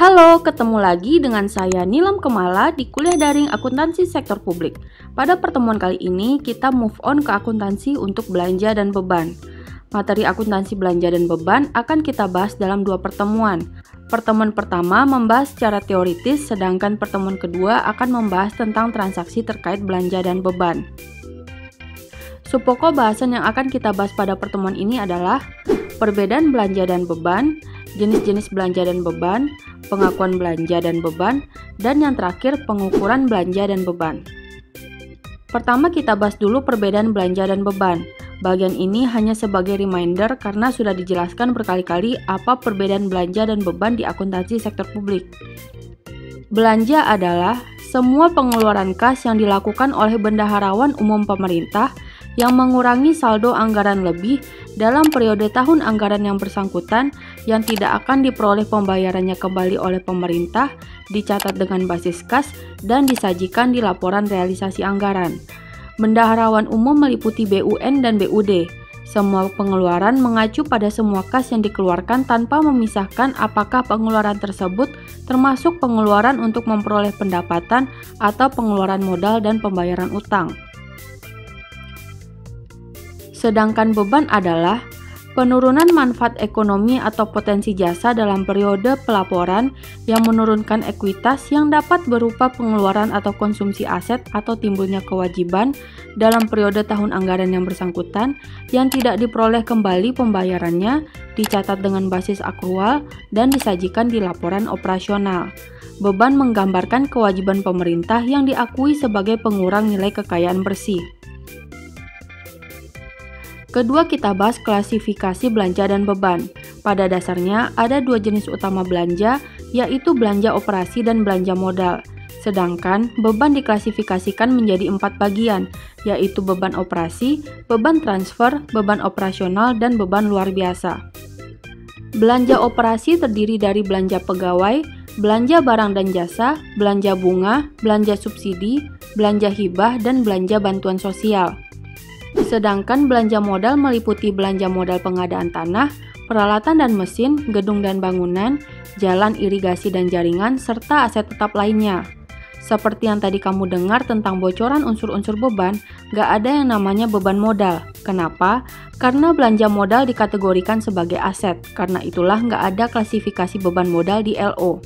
Halo, ketemu lagi dengan saya Nilam Kemala di kuliah daring akuntansi sektor publik. Pada pertemuan kali ini, kita move on ke akuntansi untuk belanja dan beban. Materi akuntansi belanja dan beban akan kita bahas dalam dua pertemuan. Pertemuan pertama membahas secara teoritis, sedangkan pertemuan kedua akan membahas tentang transaksi terkait belanja dan beban. Subpokok bahasan yang akan kita bahas pada pertemuan ini adalah perbedaan belanja dan beban, jenis-jenis belanja dan beban, pengakuan belanja dan beban, dan yang terakhir pengukuran belanja dan beban. Pertama kita bahas dulu perbedaan belanja dan beban. Bagian ini hanya sebagai reminder karena sudah dijelaskan berkali-kali apa perbedaan belanja dan beban di akuntansi sektor publik. Belanja adalah semua pengeluaran kas yang dilakukan oleh bendaharawan umum pemerintah yang mengurangi saldo anggaran lebih dalam periode tahun anggaran yang bersangkutan yang tidak akan diperoleh pembayarannya kembali oleh pemerintah, dicatat dengan basis kas, dan disajikan di laporan realisasi anggaran. Bendaharawan umum meliputi BUN dan BUD. Semua pengeluaran mengacu pada semua kas yang dikeluarkan tanpa memisahkan apakah pengeluaran tersebut termasuk pengeluaran untuk memperoleh pendapatan atau pengeluaran modal dan pembayaran utang. Sedangkan beban adalah penurunan manfaat ekonomi atau potensi jasa dalam periode pelaporan yang menurunkan ekuitas yang dapat berupa pengeluaran atau konsumsi aset atau timbulnya kewajiban dalam periode tahun anggaran yang bersangkutan yang tidak diperoleh kembali pembayarannya, dicatat dengan basis akrual, dan disajikan di laporan operasional. Beban menggambarkan kewajiban pemerintah yang diakui sebagai pengurang nilai kekayaan bersih. Kedua kita bahas klasifikasi belanja dan beban. Pada dasarnya ada dua jenis utama belanja, yaitu belanja operasi dan belanja modal. Sedangkan beban diklasifikasikan menjadi 4 bagian, yaitu beban operasi, beban transfer, beban operasional, dan beban luar biasa. Belanja operasi terdiri dari belanja pegawai, belanja barang dan jasa, belanja bunga, belanja subsidi, belanja hibah, dan belanja bantuan sosial. Sedangkan belanja modal meliputi belanja modal pengadaan tanah, peralatan dan mesin, gedung dan bangunan, jalan irigasi dan jaringan, serta aset tetap lainnya. Seperti yang tadi kamu dengar tentang bocoran unsur-unsur beban, gak ada yang namanya beban modal. Kenapa? Karena belanja modal dikategorikan sebagai aset, karena itulah gak ada klasifikasi beban modal di LO.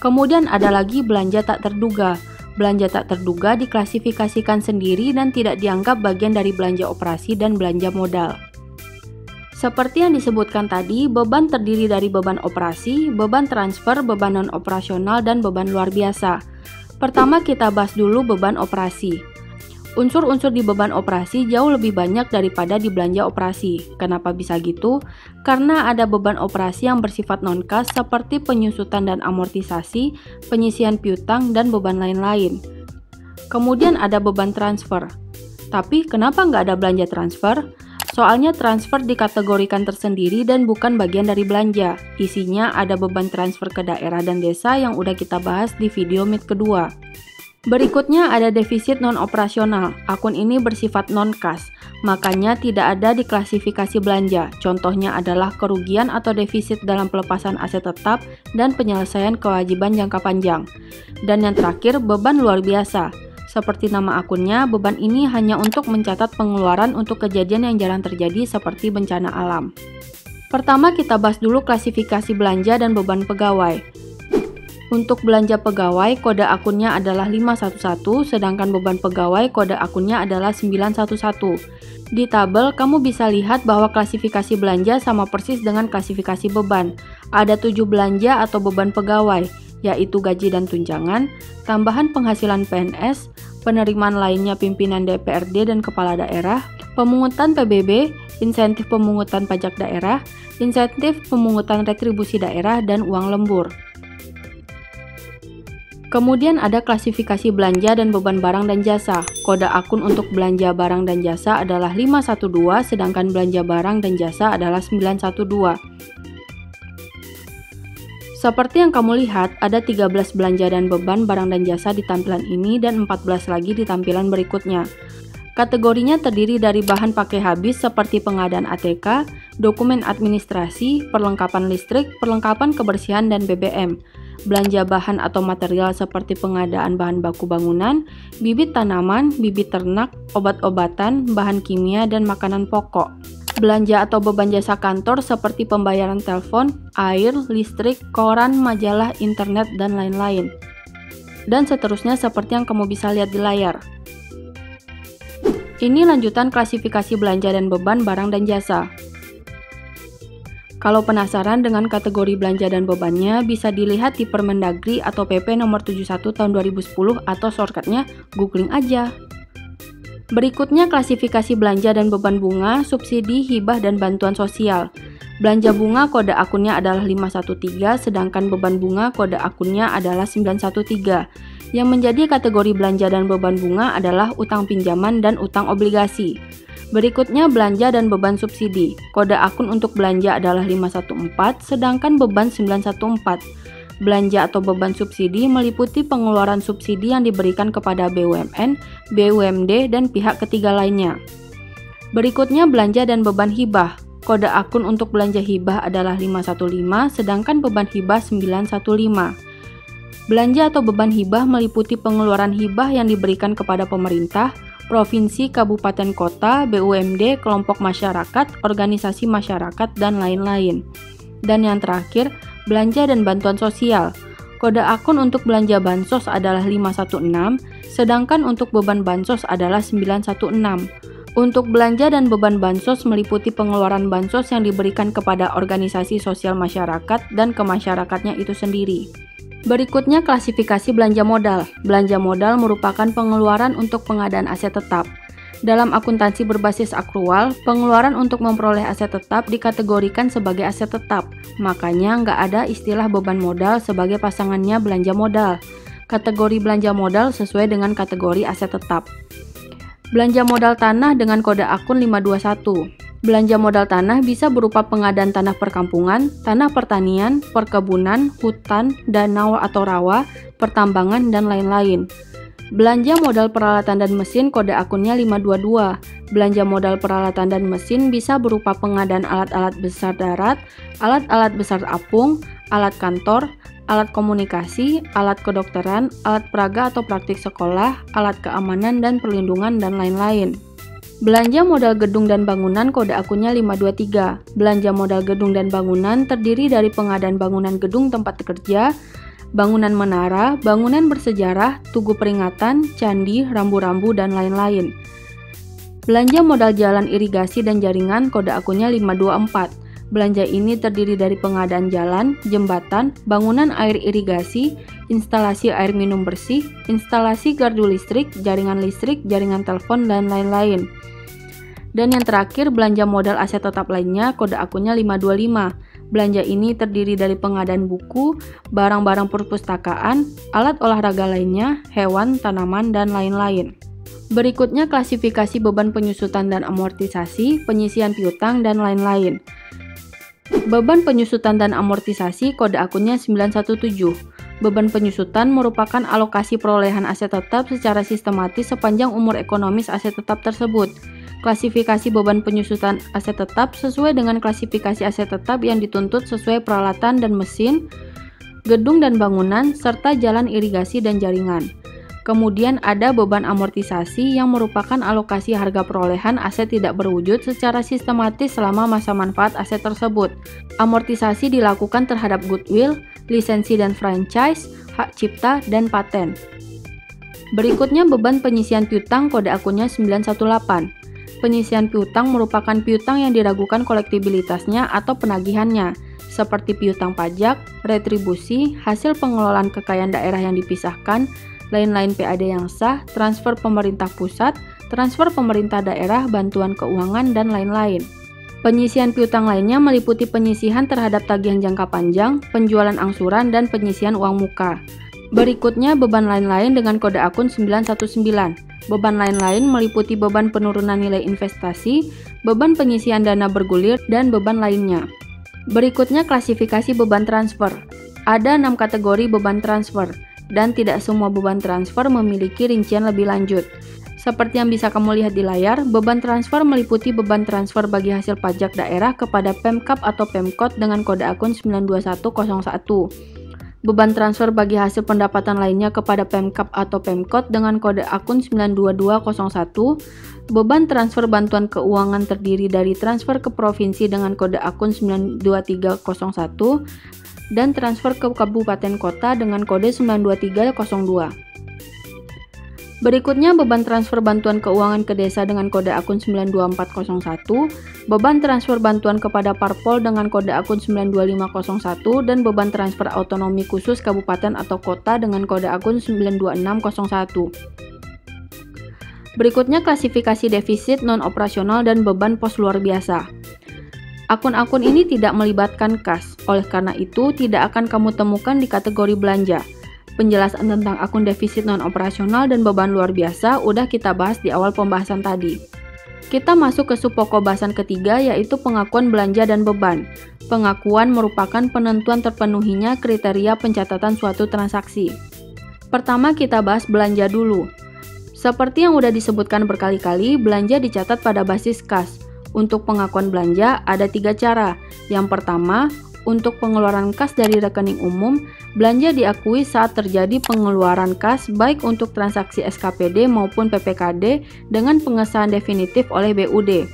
Kemudian ada lagi belanja tak terduga. Belanja tak terduga diklasifikasikan sendiri dan tidak dianggap bagian dari belanja operasi dan belanja modal. Seperti yang disebutkan tadi, beban terdiri dari beban operasi, beban transfer, beban non-operasional, dan beban luar biasa. Pertama kita bahas dulu beban operasi. Unsur-unsur di beban operasi jauh lebih banyak daripada di belanja operasi. Kenapa bisa gitu? Karena ada beban operasi yang bersifat non-kas seperti penyusutan dan amortisasi, penyisian piutang, dan beban lain-lain. Kemudian ada beban transfer. Tapi kenapa nggak ada belanja transfer? Soalnya transfer dikategorikan tersendiri dan bukan bagian dari belanja. Isinya ada beban transfer ke daerah dan desa yang udah kita bahas di video mid kedua. Berikutnya ada defisit non-operasional. Akun ini bersifat non-kas, makanya tidak ada di klasifikasi belanja. Contohnya adalah kerugian atau defisit dalam pelepasan aset tetap dan penyelesaian kewajiban jangka panjang. Dan yang terakhir, beban luar biasa. Seperti nama akunnya, beban ini hanya untuk mencatat pengeluaran untuk kejadian yang jarang terjadi seperti bencana alam. Pertama kita bahas dulu klasifikasi belanja dan beban pegawai. Untuk belanja pegawai, kode akunnya adalah 511, sedangkan beban pegawai kode akunnya adalah 911. Di tabel, kamu bisa lihat bahwa klasifikasi belanja sama persis dengan klasifikasi beban. Ada 7 belanja atau beban pegawai, yaitu gaji dan tunjangan, tambahan penghasilan PNS, penerimaan lainnya pimpinan DPRD dan kepala daerah, pemungutan PBB, insentif pemungutan pajak daerah, insentif pemungutan retribusi daerah, dan uang lembur. Kemudian ada klasifikasi belanja dan beban barang dan jasa. Kode akun untuk belanja barang dan jasa adalah 512, sedangkan belanja barang dan jasa adalah 912. Seperti yang kamu lihat, ada 13 belanja dan beban barang dan jasa di tampilan ini dan 14 lagi di tampilan berikutnya. Kategorinya terdiri dari bahan pakai habis seperti pengadaan ATK, dokumen administrasi, perlengkapan listrik, perlengkapan kebersihan, dan BBM. belanja bahan atau material seperti pengadaan bahan baku bangunan, bibit tanaman, bibit ternak, obat-obatan, bahan kimia, dan makanan pokok. Belanja atau beban jasa kantor seperti pembayaran telepon, air, listrik, koran, majalah, internet, dan lain-lain. Dan seterusnya seperti yang kamu bisa lihat di layar. Ini lanjutan klasifikasi belanja dan beban barang dan jasa. Kalau penasaran dengan kategori belanja dan bebannya, bisa dilihat di Permendagri atau PP nomor 71 tahun 2010 atau shortcutnya googling aja. Berikutnya klasifikasi belanja dan beban bunga, subsidi, hibah, dan bantuan sosial. Belanja bunga kode akunnya adalah 513, sedangkan beban bunga kode akunnya adalah 913. Yang menjadi kategori belanja dan beban bunga adalah utang pinjaman dan utang obligasi. Berikutnya belanja dan beban subsidi. Kode akun untuk belanja adalah 514, sedangkan beban 914. Belanja atau beban subsidi meliputi pengeluaran subsidi yang diberikan kepada BUMN, BUMD, dan pihak ketiga lainnya. Berikutnya belanja dan beban hibah. Kode akun untuk belanja hibah adalah 515, sedangkan beban hibah 915. Belanja atau beban hibah meliputi pengeluaran hibah yang diberikan kepada pemerintah, provinsi, kabupaten kota, BUMD, kelompok masyarakat, organisasi masyarakat, dan lain-lain. Dan yang terakhir, belanja dan bantuan sosial. Kode akun untuk belanja bansos adalah 516, sedangkan untuk beban bansos adalah 916. Untuk belanja dan beban bansos meliputi pengeluaran bansos yang diberikan kepada organisasi sosial masyarakat dan ke masyarakatnya itu sendiri. Berikutnya klasifikasi belanja modal. Belanja modal merupakan pengeluaran untuk pengadaan aset tetap. Dalam akuntansi berbasis akrual, pengeluaran untuk memperoleh aset tetap dikategorikan sebagai aset tetap. Makanya nggak ada istilah beban modal sebagai pasangannya belanja modal. Kategori belanja modal sesuai dengan kategori aset tetap. Belanja modal tanah dengan kode akun 521. Belanja modal tanah bisa berupa pengadaan tanah perkampungan, tanah pertanian, perkebunan, hutan, danau atau rawa, pertambangan, dan lain-lain. Belanja modal peralatan dan mesin kode akunnya 522. Belanja modal peralatan dan mesin bisa berupa pengadaan alat-alat besar darat, alat-alat besar apung, alat kantor, alat komunikasi, alat kedokteran, alat peraga atau praktik sekolah, alat keamanan dan perlindungan, dan lain-lain. Belanja modal gedung dan bangunan kode akunnya 523. Belanja modal gedung dan bangunan terdiri dari pengadaan bangunan gedung tempat kerja, bangunan menara, bangunan bersejarah, tugu peringatan, candi, rambu-rambu, dan lain-lain. Belanja modal jalan irigasi dan jaringan kode akunnya 524. Belanja ini terdiri dari pengadaan jalan, jembatan, bangunan air irigasi, instalasi air minum bersih, instalasi gardu listrik, jaringan telepon, dan lain-lain. Dan yang terakhir, belanja modal aset tetap lainnya kode akunnya 525. Belanja ini terdiri dari pengadaan buku, barang-barang perpustakaan, alat olahraga lainnya, hewan, tanaman, dan lain-lain. Berikutnya klasifikasi beban penyusutan dan amortisasi, penyisian piutang, dan lain-lain. Beban penyusutan dan amortisasi kode akunnya 917. Beban penyusutan merupakan alokasi perolehan aset tetap secara sistematis sepanjang umur ekonomis aset tetap tersebut. Klasifikasi beban penyusutan aset tetap sesuai dengan klasifikasi aset tetap yang dituntut sesuai peralatan dan mesin, gedung dan bangunan, serta jalan irigasi dan jaringan. Kemudian ada beban amortisasi yang merupakan alokasi harga perolehan aset tidak berwujud secara sistematis selama masa manfaat aset tersebut. Amortisasi dilakukan terhadap goodwill, lisensi dan franchise, hak cipta, dan paten. Berikutnya beban penyisian piutang kode akunnya 918. Penyisian piutang merupakan piutang yang diragukan kolektibilitasnya atau penagihannya, seperti piutang pajak, retribusi, hasil pengelolaan kekayaan daerah yang dipisahkan, lain-lain PAD yang sah, transfer pemerintah pusat, transfer pemerintah daerah, bantuan keuangan, dan lain-lain. Penyisian piutang lainnya meliputi penyisihan terhadap tagihan jangka panjang, penjualan angsuran, dan penyisian uang muka. Berikutnya beban lain-lain dengan kode akun 919. Beban lain-lain meliputi beban penurunan nilai investasi, beban penyisian dana bergulir, dan beban lainnya. Berikutnya klasifikasi beban transfer. Ada 6 kategori beban transfer, dan tidak semua beban transfer memiliki rincian lebih lanjut. Seperti yang bisa kamu lihat di layar, beban transfer meliputi beban transfer bagi hasil pajak daerah kepada Pemkab atau Pemkot dengan kode akun 92101. Beban transfer bagi hasil pendapatan lainnya kepada Pemkab atau Pemkot dengan kode akun 92201. Beban transfer bantuan keuangan terdiri dari transfer ke provinsi dengan kode akun 92301 dan transfer ke kabupaten kota dengan kode 92302. Berikutnya beban transfer bantuan keuangan ke desa dengan kode akun 92401, beban transfer bantuan kepada parpol dengan kode akun 92501, dan beban transfer otonomi khusus kabupaten atau kota dengan kode akun 92601. Berikutnya klasifikasi defisit non-operasional dan beban pos luar biasa. Akun-akun ini tidak melibatkan kas, oleh karena itu tidak akan kamu temukan di kategori belanja. Penjelasan tentang akun defisit non-operasional dan beban luar biasa udah kita bahas di awal pembahasan tadi. Kita masuk ke subpokok bahasan ketiga, yaitu pengakuan belanja dan beban. Pengakuan merupakan penentuan terpenuhinya kriteria pencatatan suatu transaksi. Pertama kita bahas belanja dulu. Seperti yang udah disebutkan berkali-kali, belanja dicatat pada basis kas. Untuk pengakuan belanja ada 3 cara. Yang pertama, untuk pengeluaran kas dari rekening umum, belanja diakui saat terjadi pengeluaran kas baik untuk transaksi SKPD maupun PPKD dengan pengesahan definitif oleh BUD.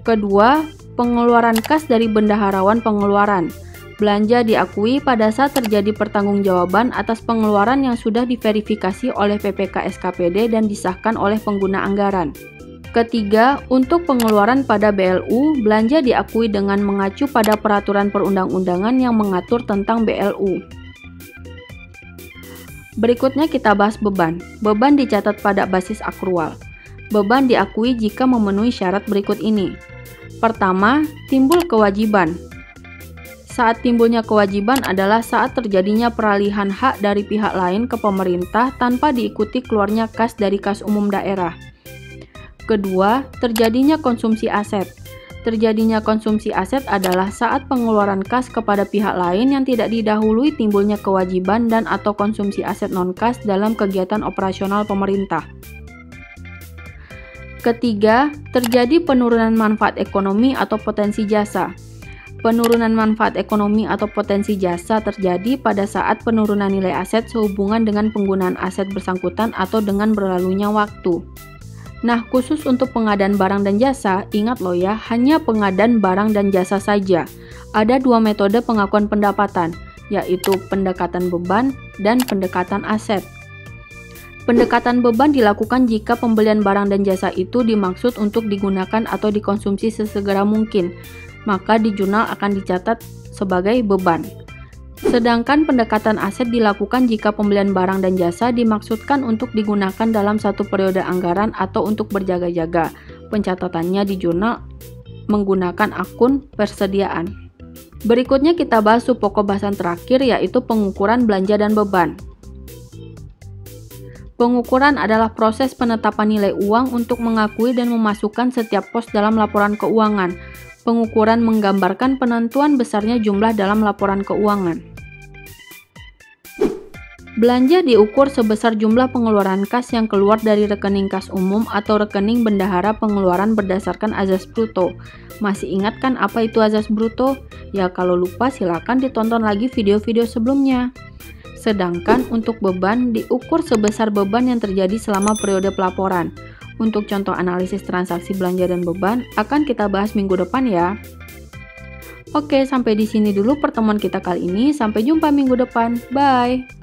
Kedua, pengeluaran kas dari bendaharawan pengeluaran. Belanja diakui pada saat terjadi pertanggungjawaban atas pengeluaran yang sudah diverifikasi oleh PPK SKPD dan disahkan oleh pengguna anggaran. Ketiga, untuk pengeluaran pada BLU, belanja diakui dengan mengacu pada peraturan perundang-undangan yang mengatur tentang BLU. Berikutnya kita bahas beban. Beban dicatat pada basis akrual. Beban diakui jika memenuhi syarat berikut ini. Pertama, timbul kewajiban. Saat timbulnya kewajiban adalah saat terjadinya peralihan hak dari pihak lain ke pemerintah tanpa diikuti keluarnya kas dari kas umum daerah. Kedua, terjadinya konsumsi aset. Terjadinya konsumsi aset adalah saat pengeluaran kas kepada pihak lain yang tidak didahului timbulnya kewajiban dan atau konsumsi aset non-kas dalam kegiatan operasional pemerintah. Ketiga, terjadi penurunan manfaat ekonomi atau potensi jasa. Penurunan manfaat ekonomi atau potensi jasa terjadi pada saat penurunan nilai aset sehubungan dengan penggunaan aset bersangkutan atau dengan berlalunya waktu. Nah, khusus untuk pengadaan barang dan jasa, ingat loh ya, hanya pengadaan barang dan jasa saja. Ada 2 metode pengakuan pendapatan, yaitu pendekatan beban dan pendekatan aset. Pendekatan beban dilakukan jika pembelian barang dan jasa itu dimaksud untuk digunakan atau dikonsumsi sesegera mungkin, maka di jurnal akan dicatat sebagai beban. Sedangkan pendekatan aset dilakukan jika pembelian barang dan jasa dimaksudkan untuk digunakan dalam satu periode anggaran atau untuk berjaga-jaga. Pencatatannya di jurnal menggunakan akun persediaan. Berikutnya kita bahas subpokok bahasan terakhir, yaitu pengukuran belanja dan beban. Pengukuran adalah proses penetapan nilai uang untuk mengakui dan memasukkan setiap pos dalam laporan keuangan. Pengukuran menggambarkan penentuan besarnya jumlah dalam laporan keuangan. Belanja diukur sebesar jumlah pengeluaran kas yang keluar dari rekening kas umum atau rekening bendahara pengeluaran berdasarkan azas bruto. Masih ingat kan apa itu azas bruto? Ya kalau lupa silakan ditonton lagi video-video sebelumnya. Sedangkan untuk beban diukur sebesar beban yang terjadi selama periode pelaporan. Untuk contoh analisis transaksi belanja dan beban akan kita bahas minggu depan ya. Oke, sampai di sini dulu pertemuan kita kali ini. Sampai jumpa minggu depan. Bye.